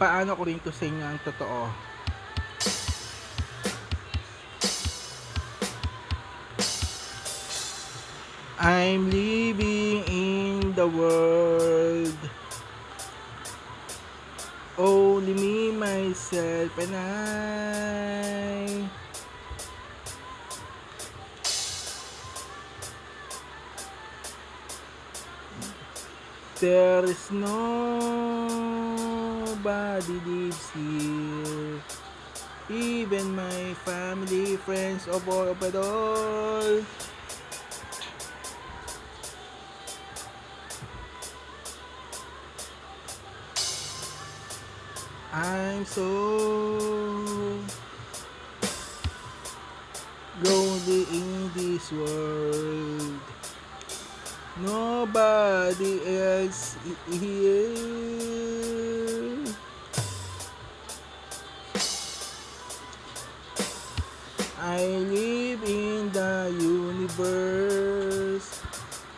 Paano ko rin to sa inyo ang totoo? I'm living in the world, only me, myself, and I. There is nobody lives here, even my family, friends, of it all. I'm so lonely in this world. Nobody else here. I live in the universe.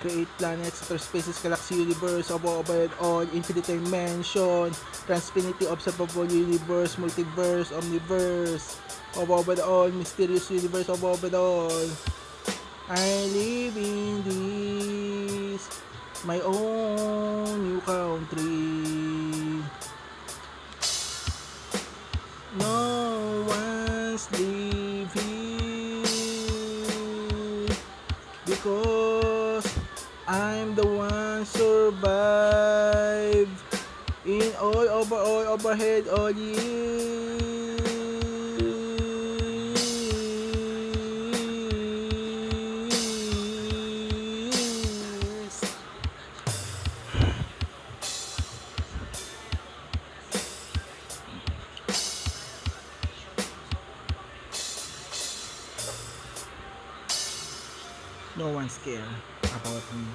Create planets, outer spaces, galaxy, universe, above it all, infinite dimension, transpinity, observable universe, multiverse, omniverse, above it all, mysterious universe, above it all. I live in this, my own new country. No one's live here, because I'm the one survive in all over all overhead all years. No one's care about me.